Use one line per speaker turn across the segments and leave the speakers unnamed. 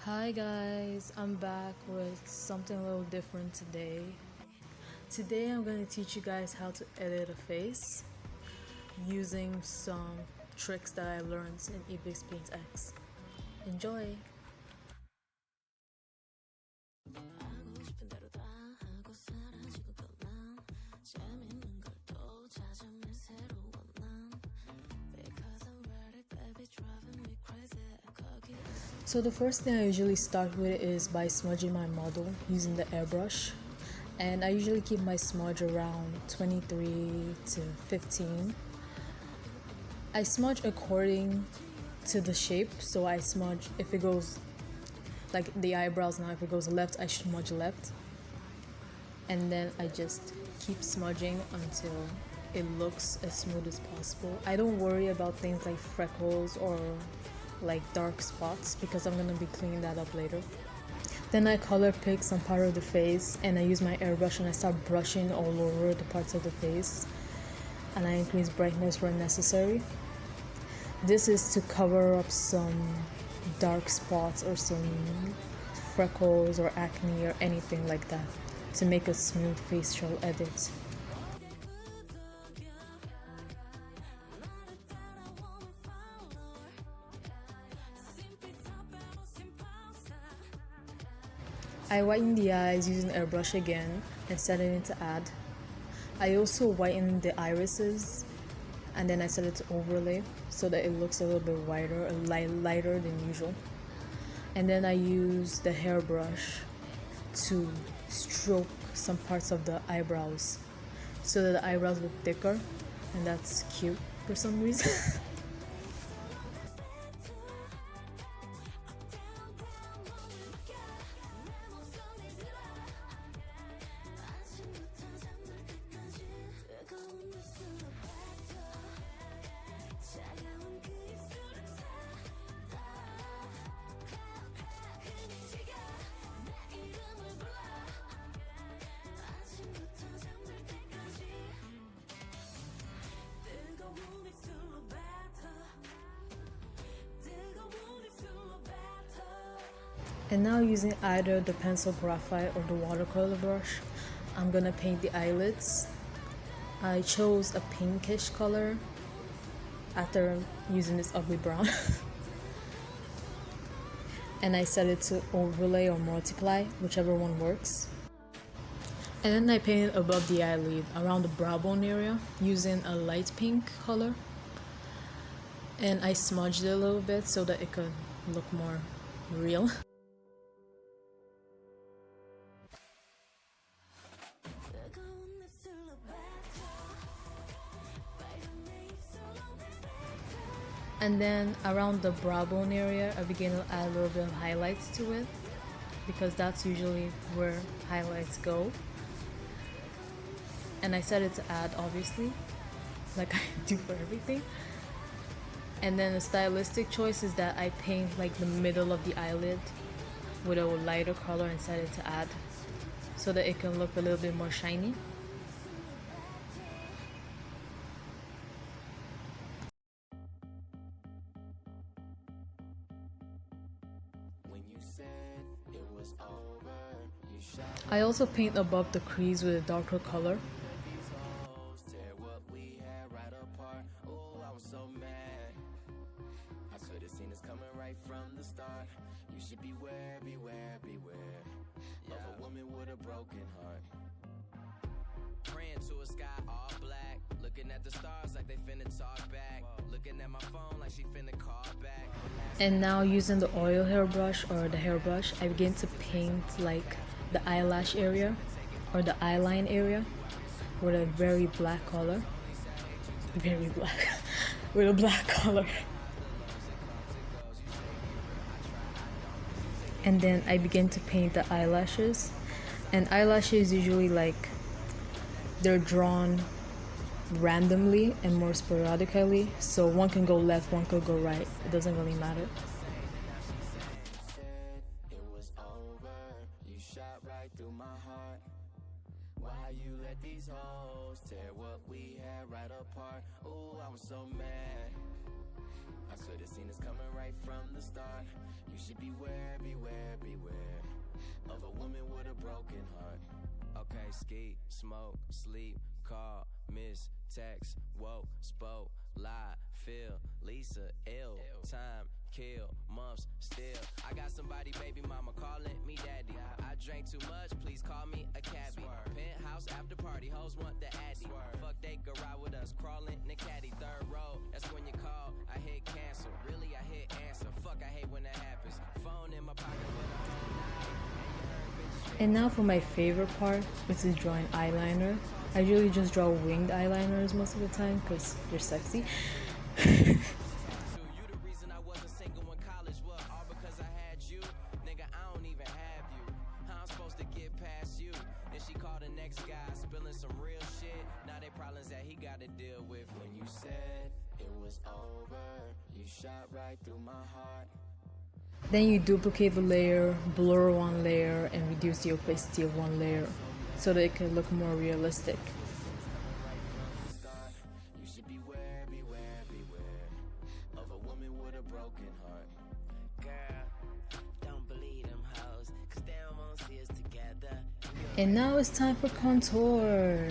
Hi guys, I'm back with something a little different today. Today I'm going to teach you guys how to edit a face using some tricks that I learned in Ibispaintx. Enjoy! So the first thing I usually start with is by smudging my model using the airbrush, and I usually keep my smudge around 23 to 15. I smudge according to the shape, so I smudge if it goes like the eyebrows now, if it goes left I smudge left, and then I just keep smudging until it looks as smooth as possible. I don't worry about things like freckles or like dark spots because I'm gonna be cleaning that up later. Then I color pick some part of the face and I use my airbrush and I start brushing all over the parts of the face, and I increase brightness where necessary. This is to cover up some dark spots or some freckles or acne or anything like that, to make a smooth facial edit. I whiten the eyes using airbrush again and set it into add. I also whiten the irises and then I set it to overlay so that it looks a little bit whiter, lighter than usual. And then I use the hairbrush to stroke some parts of the eyebrows so that the eyebrows look thicker, and that's cute for some reason. And now using either the pencil graphite or the watercolor brush, I'm gonna paint the eyelids. I chose a pinkish color after using this ugly brown. And I set it to overlay or multiply, whichever one works. And then I painted above the eyelid around the brow bone area using a light pink color. And I smudged it a little bit so that it could look more real. And then around the brow bone area, I began to add a little bit of highlights to it because that's usually where highlights go. And I set it to add, obviously, like I do for everything. And then the stylistic choice is that I paint like the middle of the eyelid with a lighter color and set it to add so that it can look a little bit more shiny. I also paint above the crease with a darker color.
Praying to a sky all black, looking at the stars like they finna talk back, looking at my phone like she finna call back.
And now using the oil hairbrush or the hairbrush, I begin to paint like the eyelash area or the eyeline area with a very black color. Very black. With a black color. And then I begin to paint the eyelashes. And eyelashes usually like they're drawn randomly and more sporadically, so one can go left, one could go right. It doesn't really matter. Why you let these hoes tear what we had right apart? Ooh, I was so mad.
I could've seen this coming right from the start. You should beware, beware, beware of a woman with a broken heart. Okay, ski, smoke, sleep, call, miss, text, woke, spoke, lie, feel, Lisa, ill, time, kill, months, still. I got somebody, baby mama, calling me daddy. I drank too much, please call me a cabbie. Penthouse after party, hoes want the addy. Fuck, they could ride with us, crawling in the caddy. Third row, that's when you call, I hit cancel. Really, I hit answer. Fuck, I hate when that happens. Phone in my pocket for the whole night.
And now for my favorite part, which is drawing eyeliner. I usually just draw winged eyeliners most of the time because they're sexy.
You the reason I wasn't single in college. What, all because I had you? Nigga, I don't even have you. How I'm supposed to get past you? Then she called the next guy, spilling some real shit. Now they problems that he gotta deal with. When you said it was over, you shot right through my heart.
Then you duplicate the layer, blur one layer, and reduce the opacity of one layer so that it can look more realistic.
You should beware, beware, beware of a woman with a broken heart. Girl, don't believe them hoes, 'cause they don't want to see us together.
And now it's time for contour.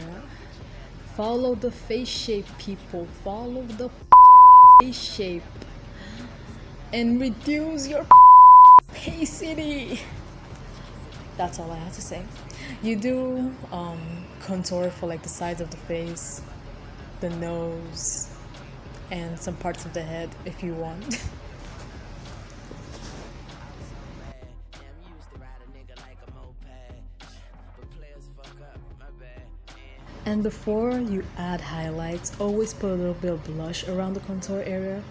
Follow the face shape, people. Follow the face shape. And reduce your opacity. That's all I have to say. You do contour for like the sides of the face, the nose, and some parts of the head if you want. And before you add highlights, always put a little bit of blush around the contour area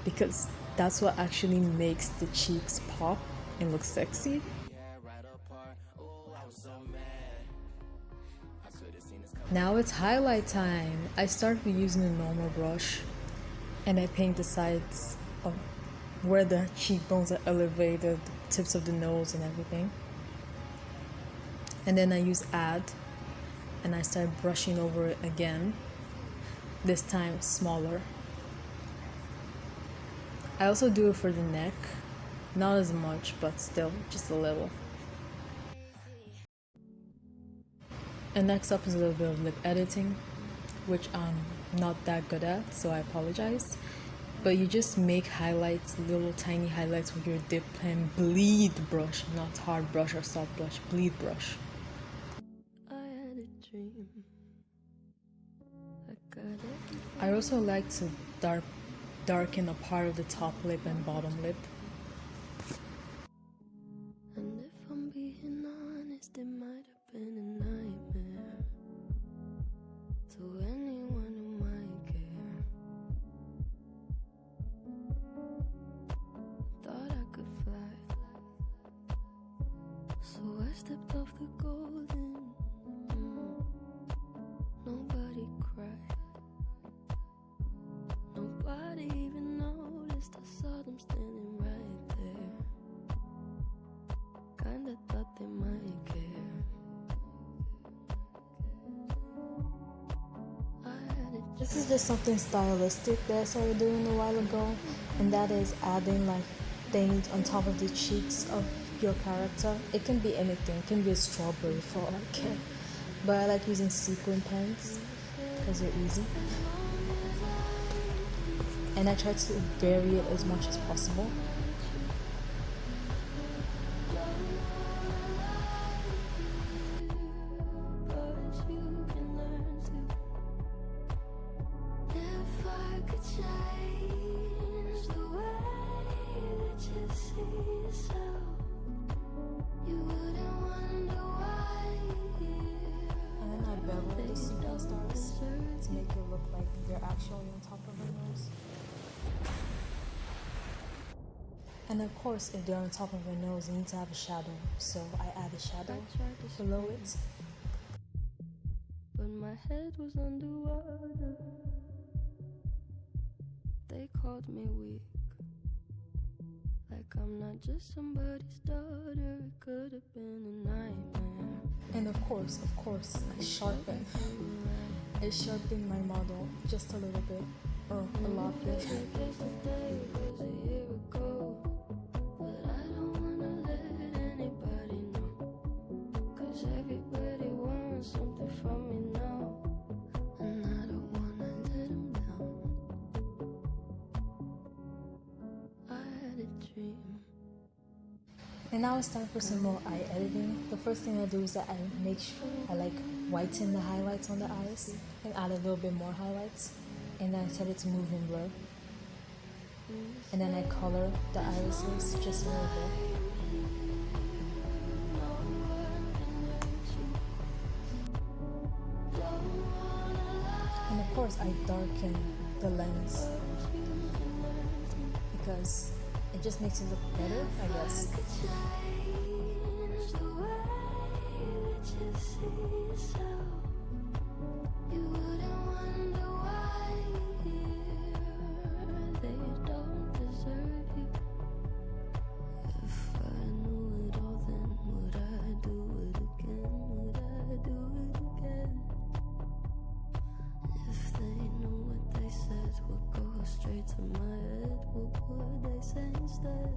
because that's what actually makes the cheeks pop and look sexy. Now it's highlight time. I start with using a normal brush and I paint the sides of where the cheekbones are elevated, the tips of the nose and everything. And then I use add and I start brushing over it again, this time smaller. I also do it for the neck, not as much, but still, just a little. And next up is a little bit of lip editing, which I'm not that good at, so I apologize. But you just make highlights, little tiny highlights with your dip pen bleed brush, not hard brush or soft brush, bleed brush. I also like to darken a part of the top lip and bottom lip.
And if I'm being honest, it might have been a nightmare to anyone who might care. Thought I could fly, so I stepped off the golden. Nobody cried. Nobody even noticed. I saw them standing right there. Kinda thought they might care.
This is just something stylistic that I started doing a while ago, and that is adding like things on top of the cheeks of your character. It can be anything. It can be a strawberry for all I care. But I like using sequin pens because they're easy. And I try to vary it as much as possible. To make it look like they're actually on top of her nose. And of course, if they're on top of her nose, they need to have a shadow. So I add a shadow below it.
But my head was underwater. They called me weak, like I'm not just somebody's daughter. It could have been a nightmare.
And of course, I sharpen my model just a little bit Oh, I love it.
Yesterday was a year ago, but I don't wanna let anybody know, 'cause everybody wants something from me now, and I don't wanna let them down. I had a dream.
And now it's time for some more eye editing. The first thing I do is that I make sure I like whiten the highlights on the eyes and add a little bit more highlights. And then I set it to move in blur. And then I color the irises just a little bit. And of course I darken the lens because it just makes it look better, I guess.
Straight to my head, what would they say instead?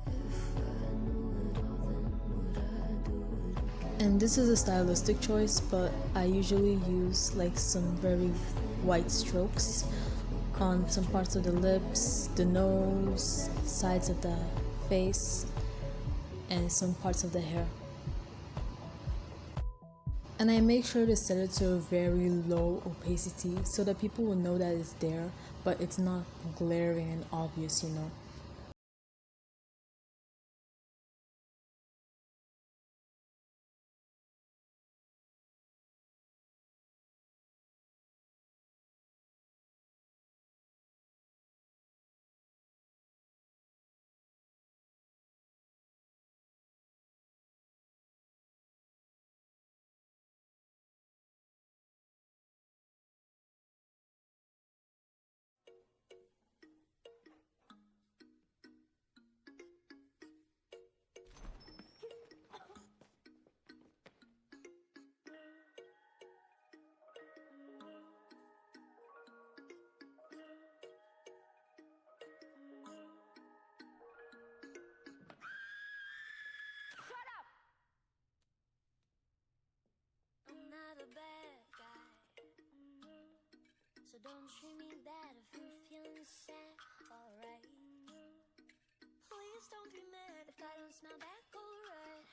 If I knew it all, then would I do it again?
And this is a stylistic choice, but I usually use like some very white strokes on some parts of the lips, the nose, sides of the face, and some parts of the hair. And I make sure to set it to a very low opacity so that people will know that it's there, but it's not glaring and obvious, you know.
I'm not a bad guy, so don't treat me bad if I'm feeling sad, alright? Please don't be mad if I don't smile back, alright?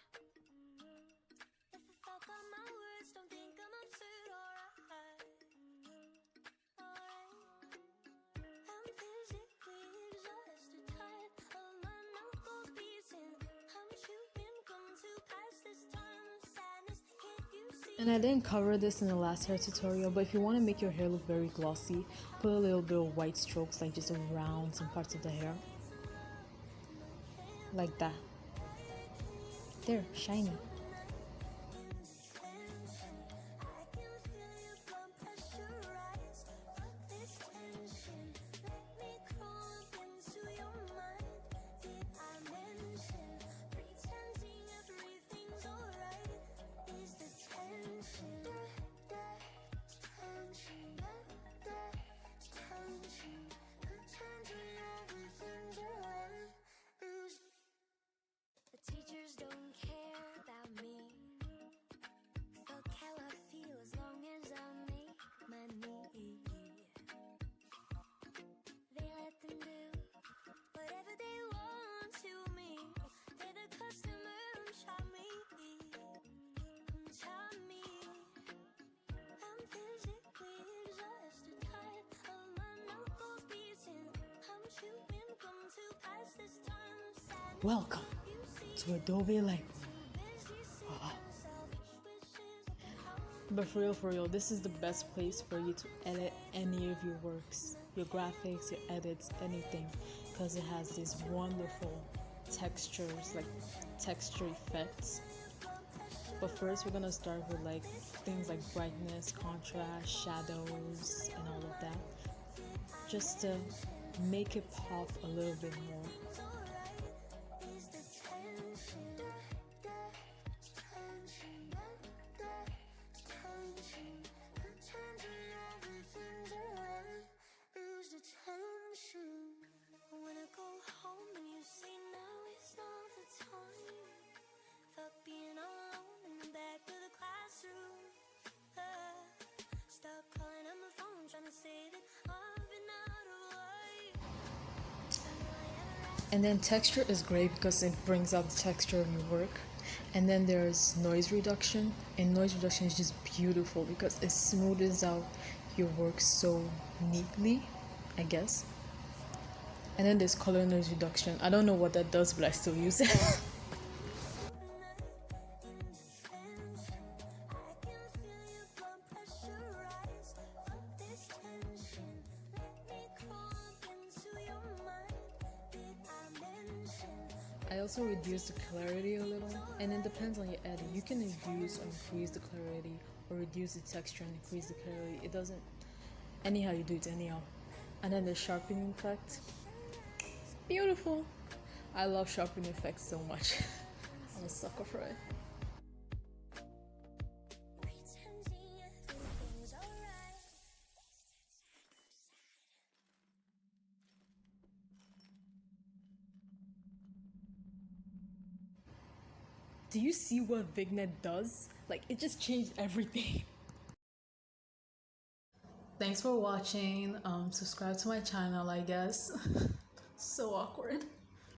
If I fuck up my words, don't think I'm absurd, alright? I'm physically exhausted, tired of my knuckles beating. I'm chewing gum to pass this time of sadness. Can't you see?
And I didn't cover this in the last hair tutorial, but if you want to make your hair look very glossy, put a little bit of white strokes like just around some parts of the hair. Like that. There, shiny.
The teachers don't care about me. Fuck how I feel as long as I make money. They let them do whatever they want to me. They're the customer, don't shop me. Don't shop me. I'm physically exhausted, tired of my knuckles beating. I'm chewing gum to pass this time of sadness.
Welcome to Adobe Lightroom. But for real, this is the best place for you to edit any of your works, your graphics, your edits, anything, because it has these wonderful textures, like texture effects. But first, we're gonna start with like things like brightness, contrast, shadows, and all of that, just to make it pop a little bit more. And then texture is great because it brings out the texture of your work. And then there's noise reduction, and noise reduction is just beautiful because it smooths out your work so neatly, I guess. And then there's color noise reduction. I don't know what that does, but I still use it. I also reduce the clarity a little, and it depends on your edit. You can reduce or increase the clarity, or reduce the texture and increase the clarity. It doesn't, anyhow you do it anyhow. And then the sharpening effect, beautiful. I love sharpening effects so much. I'm a sucker for it. Do you see what Vignette does? Like, it just changed everything. Thanks for watching. Subscribe to my channel, I guess. So awkward.